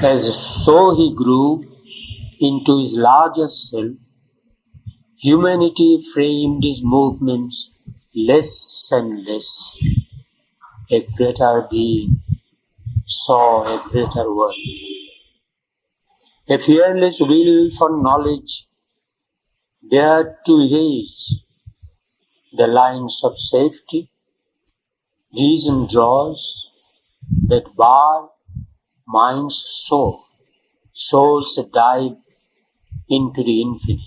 As so he grew into his larger self, humanity framed his movements less and less. A greater being saw a greater world. A fearless will for knowledge dared to erase the lines of safety reason draws that bar mind's soul. Souls dive into the infinite.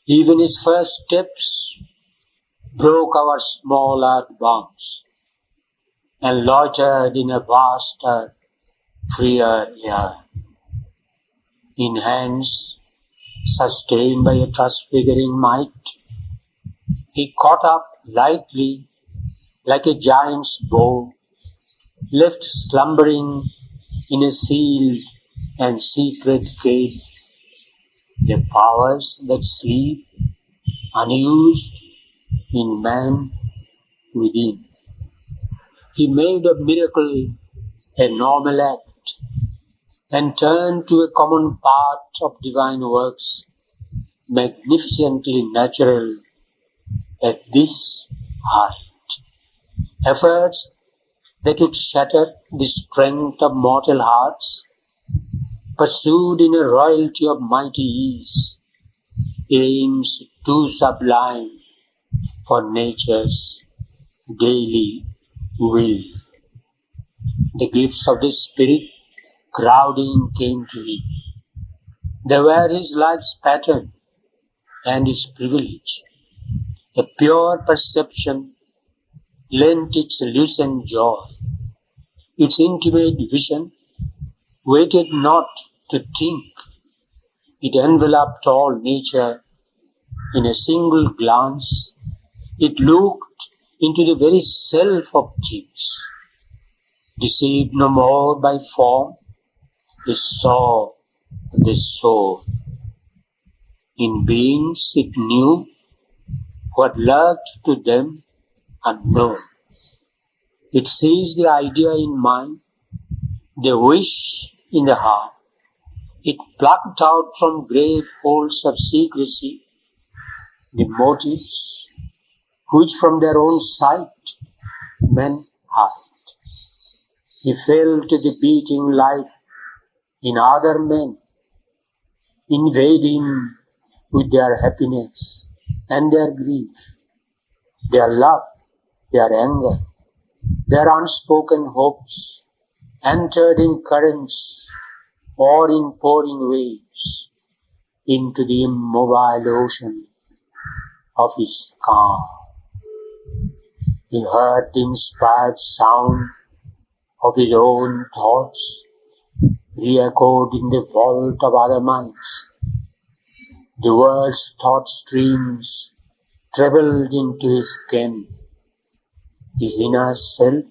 Even his first steps broke our small earth bounds and loitered in a vaster, freer air. In hands sustained by a transfiguring might, he caught up lightly like a giant's bow, left slumbering in a sealed and secret cave, the powers that sleep unused in man within. He made a miracle a normal act and turned to a common part of divine works, magnificently natural at this height. Efforts that would shatter the strength of mortal hearts, pursued in a royalty of mighty ease, aims too sublime for nature's daily will. The gifts of the Spirit crowding came to him. They were his life's pattern and his privilege. A pure perception lent its lucent joy. Its intimate vision waited not to think. It enveloped all nature in a single glance. It looked into the very self of things. Deceived no more by form, it saw the soul. In beings it knew what lurked to them unknown. It seized the idea in mind, the wish in the heart. It plucked out from grave holes of secrecy the motives which from their own sight men hide. He felt the beating life in other men, invading with their happiness and their grief, their love, their anger, their unspoken hopes, entered in currents or in pouring waves into the immobile ocean of his calm. He heard the inspired sound of his own thoughts re-echoed in the vault of other minds. The world's thought streams travelled into his ken. His inner self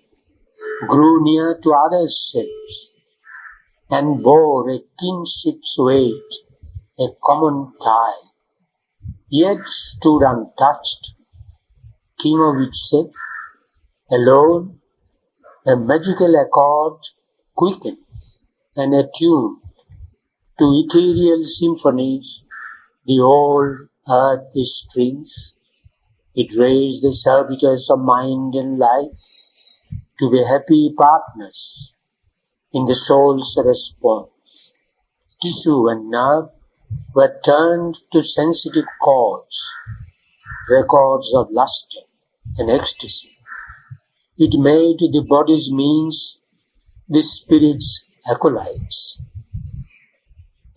grew near to other selves and bore a kinship's weight, a common tie, yet stood untouched, king of itself, alone, a magical accord quickened and attuned to ethereal symphonies, the old earthly strings. It raised the servitors of mind and life to be happy partners in the soul's response. Tissue and nerve were turned to sensitive chords, records of luster and ecstasy. It made the body's means the spirit's acolytes.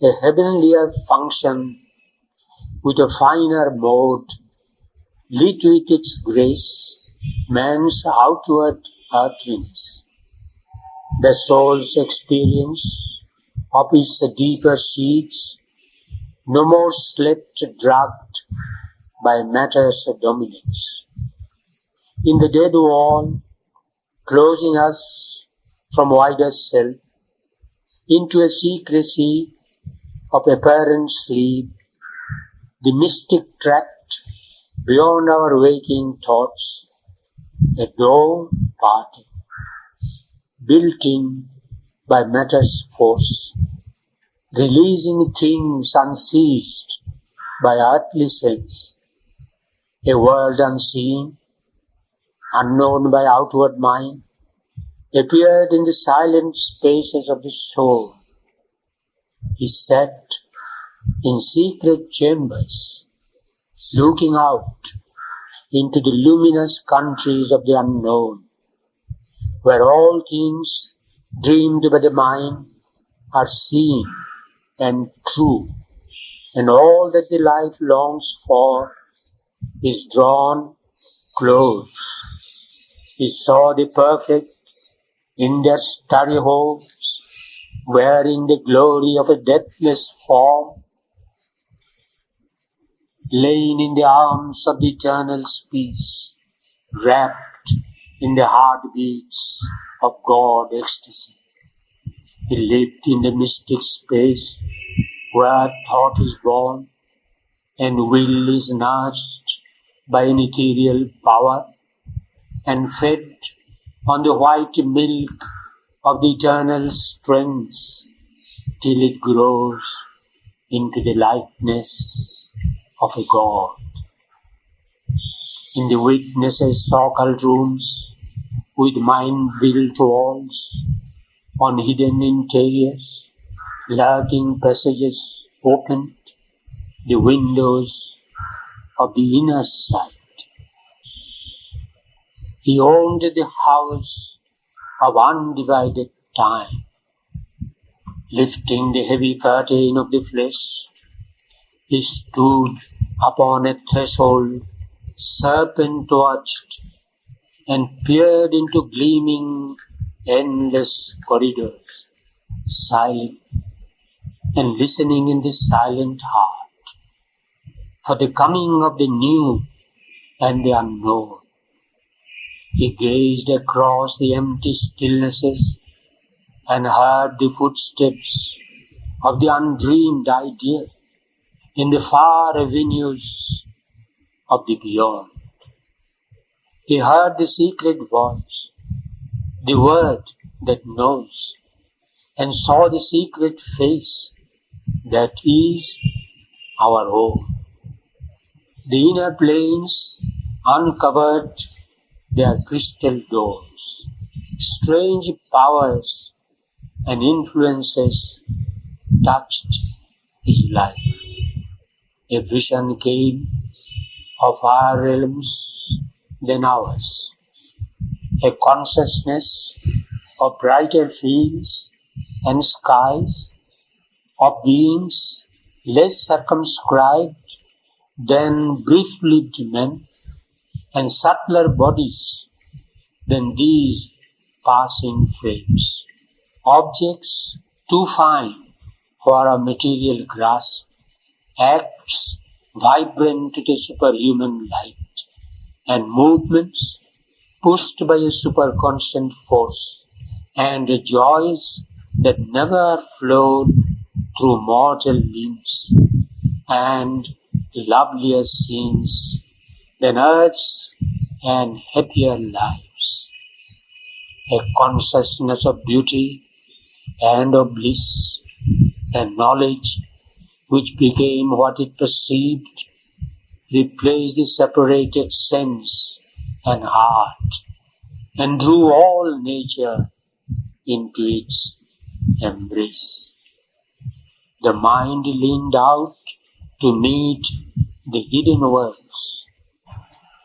A heavenlier function with a finer mode lit with its grace man's outward earthliness. The soul's experience of its deeper sheets no more slept drugged by matter's dominance. In the dead wall, closing us from wider self into a secrecy of apparent sleep, the mystic tract beyond our waking thoughts, a door parted, built in by matter's force, releasing things unseized by earthly sense, a world unseen, unknown by outward mind, appeared in the silent spaces of the soul. He sat in secret chambers, looking out into the luminous countries of the unknown, where all things dreamed by the mind are seen and true, and all that the life longs for is drawn close. He saw the perfect in their starry hopes, wearing the glory of a deathless form, laying in the arms of the eternal peace, wrapped in the heartbeats of God ecstasy. He lived in the mystic space where thought is born and will is nourished by an ethereal power and fed on the white milk of the eternal strengths till it grows into the likeness of a God. In the witnesses' occult rooms with mind-built walls, on hidden interiors, lurking passages opened, the windows of the inner sight. He owned the house of undivided time. Lifting the heavy curtain of the flesh, he stood upon a threshold serpent-watched and peered into gleaming endless corridors, silent and listening in the silent heart for the coming of the new and the unknown. He gazed across the empty stillnesses and heard the footsteps of the undreamed idea in the far avenues of the beyond. He heard the secret voice, the word that knows, and saw the secret face that is our own. The inner planes uncovered their crystal doors. Strange powers and influences touched his life. A vision came of our realms than ours, a consciousness of brighter fields and skies, of beings less circumscribed than brief-lived men, and subtler bodies than these passing frames, objects too fine for our material grasp, acts vibrant to the superhuman light, and movements pushed by a superconscient force, and joys that never flowed through mortal limbs, and lovelier scenes than earth's and happier lives. A consciousness of beauty and of bliss and knowledge which became what it perceived, replaced the separated sense and heart, and drew all nature into its embrace. The mind leaned out to meet the hidden worlds.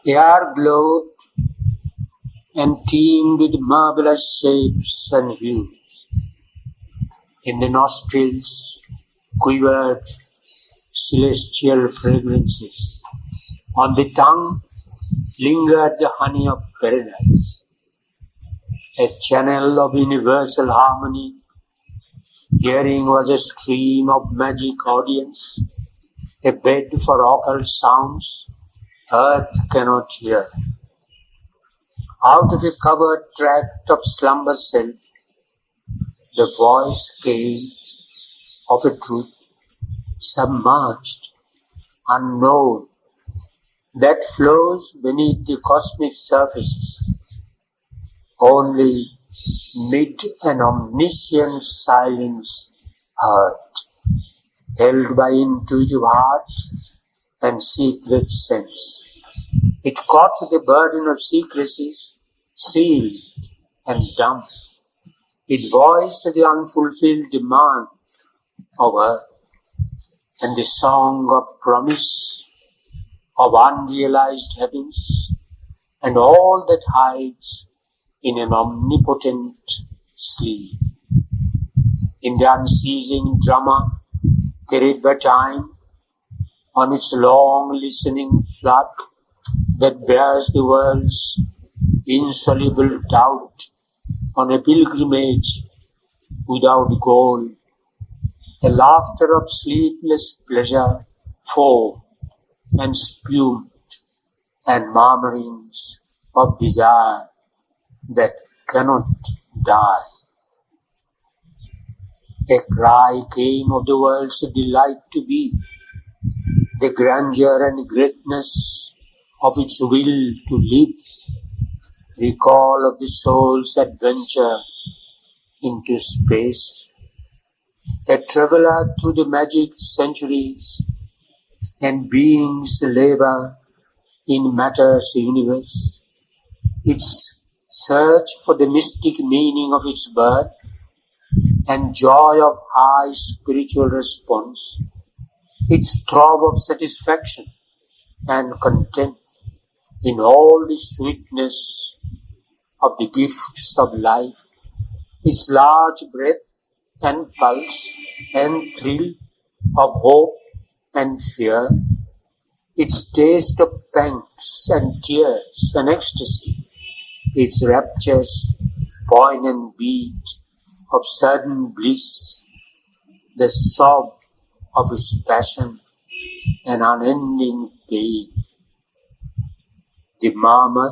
Air glowed and teemed with marvelous shapes and hues. In the nostrils quivered celestial fragrances. On the tongue lingered the honey of paradise, a channel of universal harmony. Hearing was a stream of magic audience, a bed for occult sounds earth cannot hear. Out of a covered tract of slumber self, the voice came of a truth submerged, unknown, that flows beneath the cosmic surfaces. Only mid an omniscient silence heard, held by intuitive heart and secret sense. It caught the burden of secrecies, sealed and dumb. It voiced the unfulfilled demand of earth, and the song of promise of unrealized heavens, and all that hides in an omnipotent sleep. In the unceasing drama carried by time, on its long listening flood that bears the world's insoluble doubt, on a pilgrimage without goal, a laughter of sleepless pleasure foamed and spumed, and murmurings of desire that cannot die. A cry came of the world's delight to be, the grandeur and greatness of its will to live, recall of the soul's adventure into space, a traveler through the magic centuries, and being's labor in matter's universe, its search for the mystic meaning of its birth, and joy of high spiritual response, its throb of satisfaction and content in all the sweetness of the gifts of life, its large breath and pulse and thrill of hope and fear, its taste of pangs and tears and ecstasy, its rapturous poignant beat of sudden bliss, the sob of its passion and unending pain, the murmur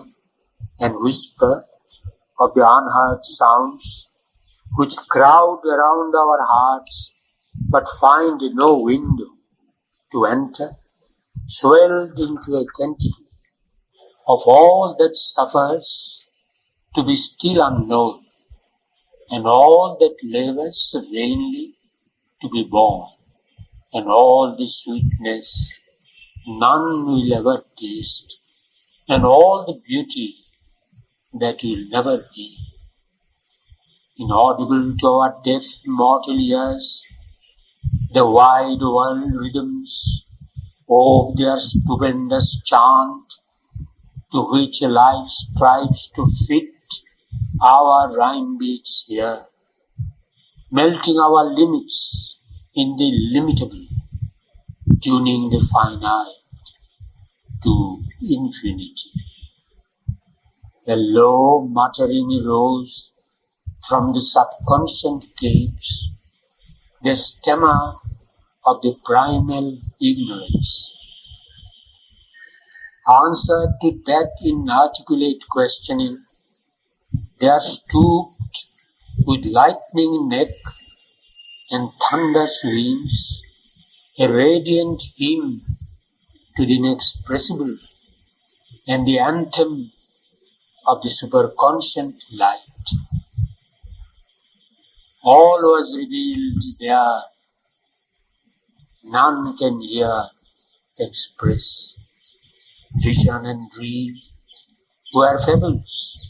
and whisper of the unheard sounds which crowd around our hearts but find no window to enter, swelled into a canticle of all that suffers to be still unknown, and all that labors vainly to be born, and all the sweetness none will ever taste, and all the beauty that will never be. Inaudible to our deaf mortal ears, the wide world rhythms of their stupendous chant, to which life strives to fit our rhyme beats here, melting our limits in the illimitable, tuning the finite to infinity. A low muttering rose from the subconscient caves, the stammer of the primal ignorance. Answer to that inarticulate questioning, there stooped with lightning neck and thunderous wings, a radiant hymn to the inexpressible and the anthem of the superconscient light. All was revealed there, none can here express. Vision and dream were fables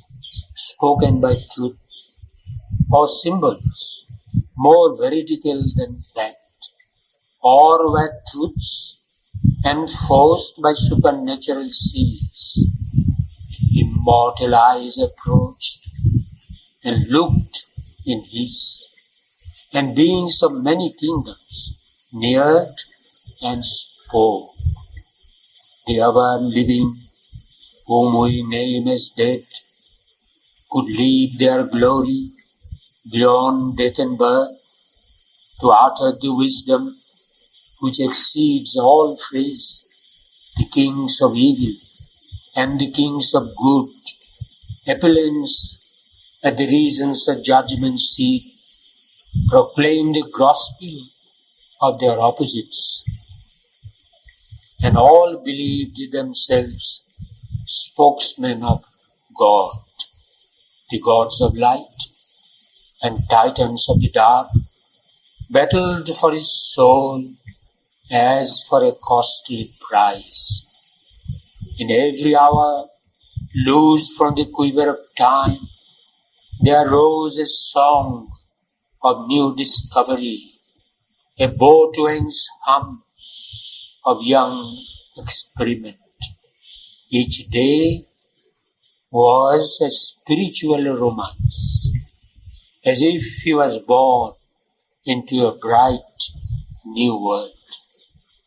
spoken by truth, or symbols more veridical than fact, or were truths enforced by supernatural seals. Immortal eyes approached and looked in his, and beings of many kingdoms neared and spoke. The ever-living, whom we name as dead, could leave their glory beyond death and birth to utter the wisdom which exceeds all phrase, the kings of evil and the kings of good, appellants at the reason's judgment seat, proclaim the gospel of their opposites, and all believed themselves spokesmen of God. The gods of light and titans of the dark battled for his soul as for a costly prize. In every hour, loosed from the quiver of time, there rose a song of new discovery, a boat-wing's hum of young experiment. Each day was a spiritual romance, as if he was born into a bright new world.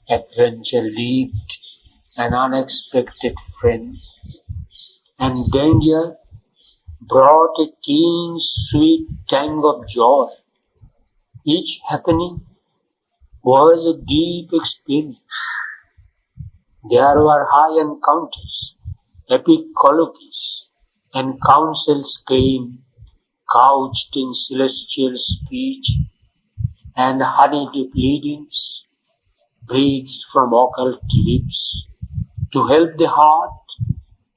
Adventure leaped an unexpected friend, and danger brought a keen, sweet tang of joy. Each happening was a deep experience. There were high encounters, epic colloquies, and counsels came, couched in celestial speech, and honeyed pleadings breathed from occult lips, to help the heart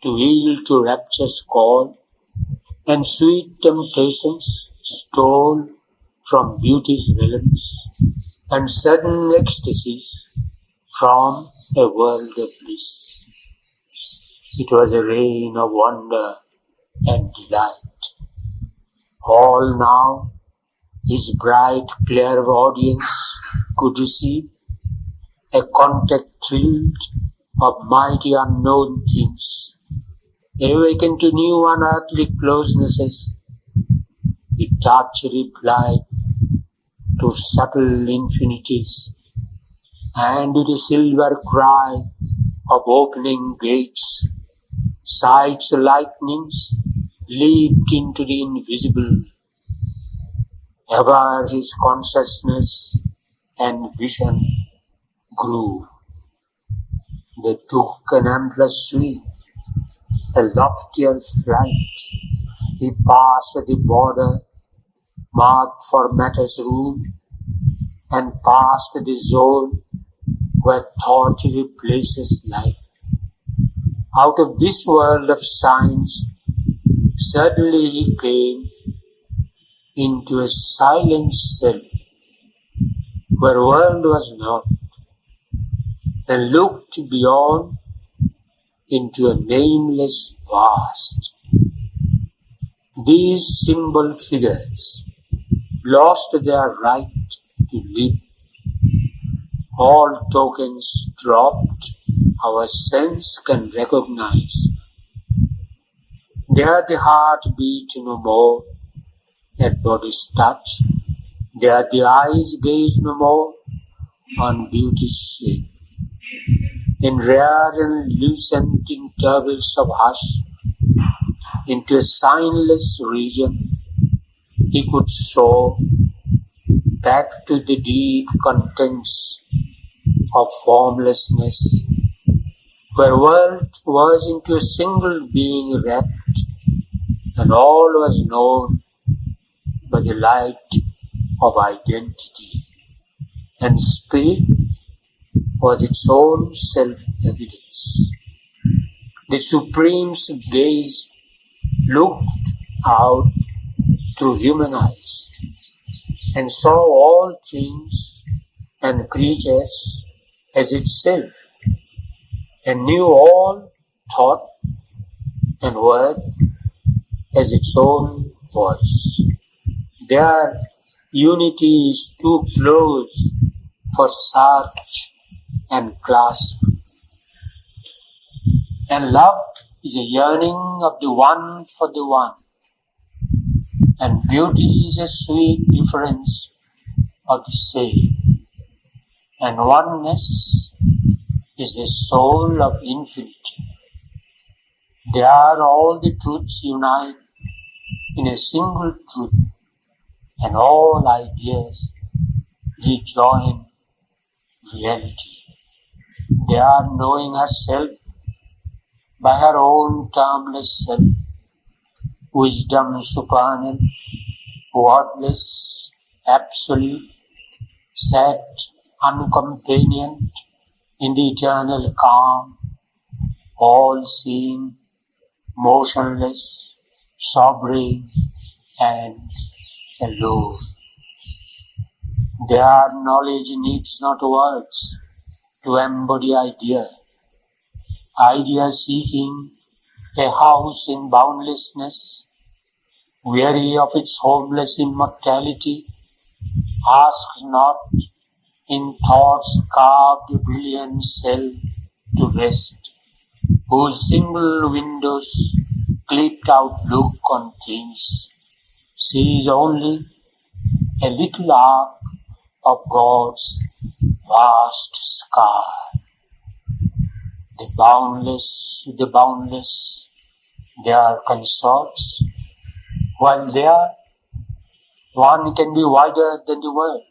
to yield to rapture's call, and sweet temptations stole from beauty's realms, and sudden ecstasies from a world of bliss. It was a reign of wonder and delight. All now his bright clairaudience could receive, a contact thrilled of mighty unknown things, awakened to new unearthly closenesses. The touch replied to subtle infinities, and with a silver cry of opening gates, sights lightnings leaped into the invisible. Ever his consciousness and vision grew. They took an ampler sweep, a loftier flight. He passed the border marked for matter's room, and passed the zone where thought replaces life. Out of this world of science, suddenly he came into a silent self, where world was not, and looked beyond into a nameless vast. These symbol figures lost their right to live. All tokens dropped, our sense can recognize. There the heart beat no more at body's touch. There the eyes gaze no more on beauty's shape. In rare and lucent intervals of hush, into a signless region, he could soar back to the deep contents of formlessness, where world was into a single being wrapped, and all was known by the light of identity, and spirit was its own self-evidence. The Supreme's gaze looked out through human eyes, and saw all things and creatures as itself, and knew all thought and word as its own voice. Their unity is too close for search and clasp. And love is a yearning of the one for the one, and beauty is a sweet difference of the same, and oneness is the soul of infinity. There all the truths unite in a single truth, and all ideas rejoin reality. There knowing herself by her own termless self, wisdom supernal, wordless, absolute, sat uncompanioned in the eternal calm, all-seeing, motionless, sovereign and alone. Their knowledge needs not words to embody idea. Idea seeking a house in boundlessness, weary of its homeless immortality, asks not in thought's carved brilliant cell to rest, whose single windows clipped out look on things, sees only a little arc of God's vast sky. The boundless, they are consorts, while there one can be wider than the world.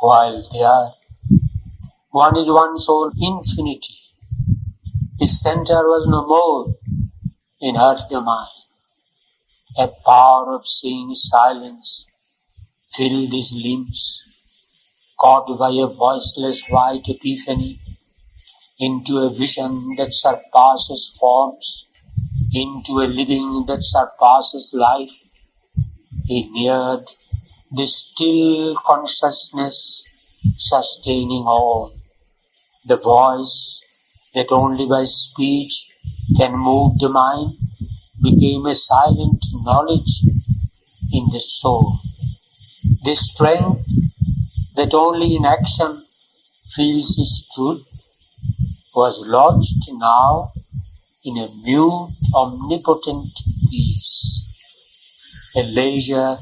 While there one is one soul infinity. His center was no more in earthly mind. A power of seeing silence filled his limbs, caught by a voiceless white epiphany, into a vision that surpasses forms, into a living that surpasses life. He neared the still consciousness sustaining all. The voice that only by speech can move the mind became a silent knowledge in the soul. The strength that only in action feels his truth was lodged now in a mute, omnipotent peace. A leisure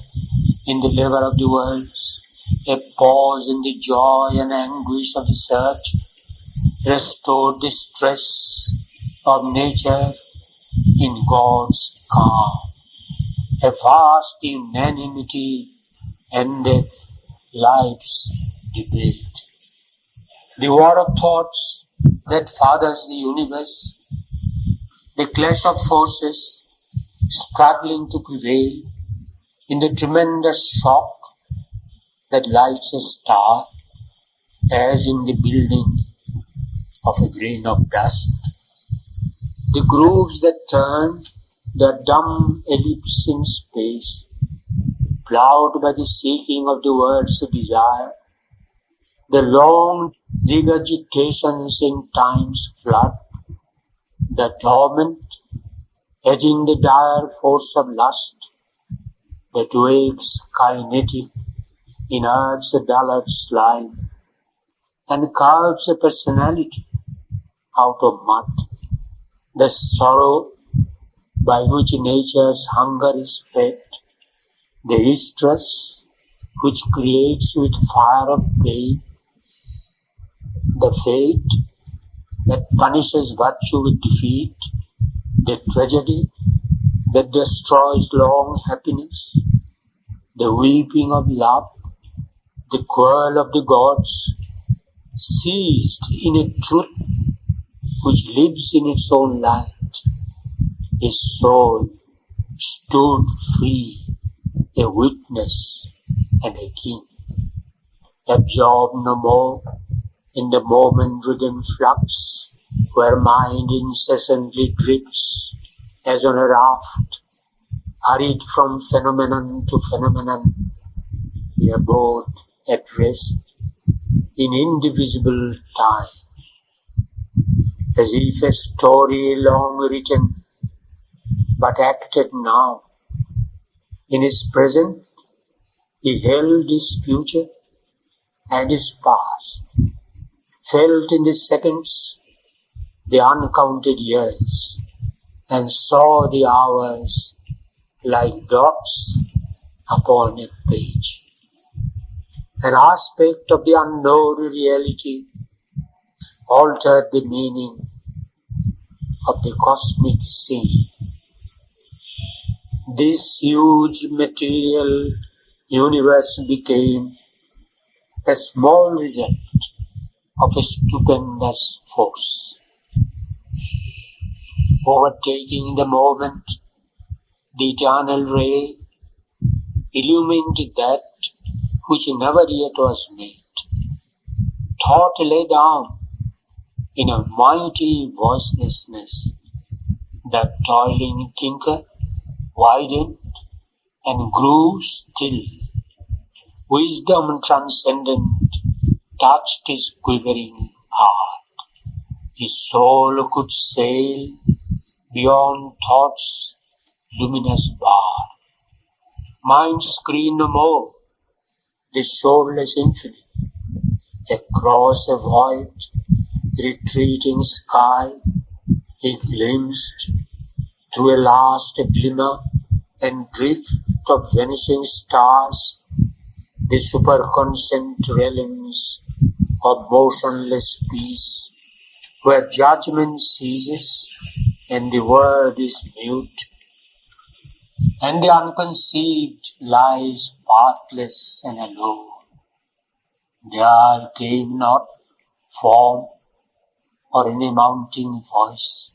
in the labor of the worlds, a pause in the joy and anguish of the search, restored the stress of nature in God's calm. A vast unanimity ended life's debate. The war of thoughts that fathers the universe, the clash of forces struggling to prevail in the tremendous shock that lights a star as in the building of a grain of dust. The grooves that turn their dumb ellipse in space, plowed by the seeking of the world's desire, the long regurgitations in time's flood, the dormant, edging the dire force of lust, that wakes kinetic in earth's dullard slime, and carves a personality out of mud, the sorrow by which nature's hunger is fed, the distress which creates with fire of pain, the fate that punishes virtue with defeat, the tragedy that destroys long happiness, the weeping of love, the quarrel of the gods, seized in a truth which lives in its own light. His soul stood free, a witness and a king, absorbed no more in the moment-ridden flux where mind incessantly drifts as on a raft, hurried from phenomenon to phenomenon. We are both at rest in indivisible time, as if a story long written but acted now. In his present, he held his future and his past, felt in the seconds the uncounted years, and saw the hours like dots upon a page. An aspect of the unknown reality altered the meaning of the cosmic scene. This huge material universe became a small result of a stupendous force. Overtaking the moment, the eternal ray illumined that which never yet was made. Thought lay down in a mighty voicelessness, The toiling thinker widened and grew still. Wisdom transcendent touched his quivering heart. His soul could sail beyond thought's luminous bar. Mind screen no more, the shoreless infinite. Across a void, retreating sky, he glimpsed through a last glimmer and drift of vanishing stars, the superconscient realms of motionless peace, where judgment ceases and the word is mute, and the unconceived lies pathless and alone. There came not form or any mounting voice.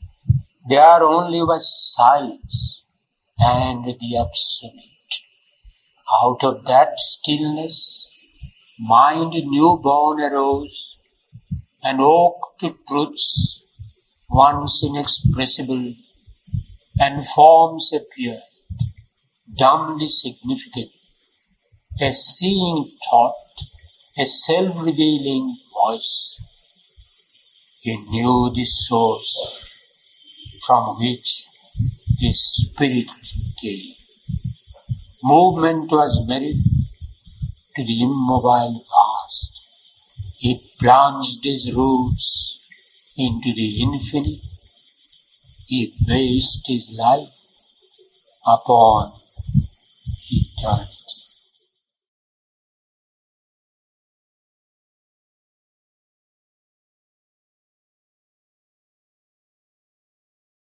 There only was silence and the absolute. Out of that stillness, mind newborn arose and woke to truths once inexpressible, and forms appeared, dumbly significant, a seeing thought, a self-revealing voice. He knew the source from which his spirit came. Movement was married to the immobile vast. He plunged his roots into the infinite. He based his life upon eternity.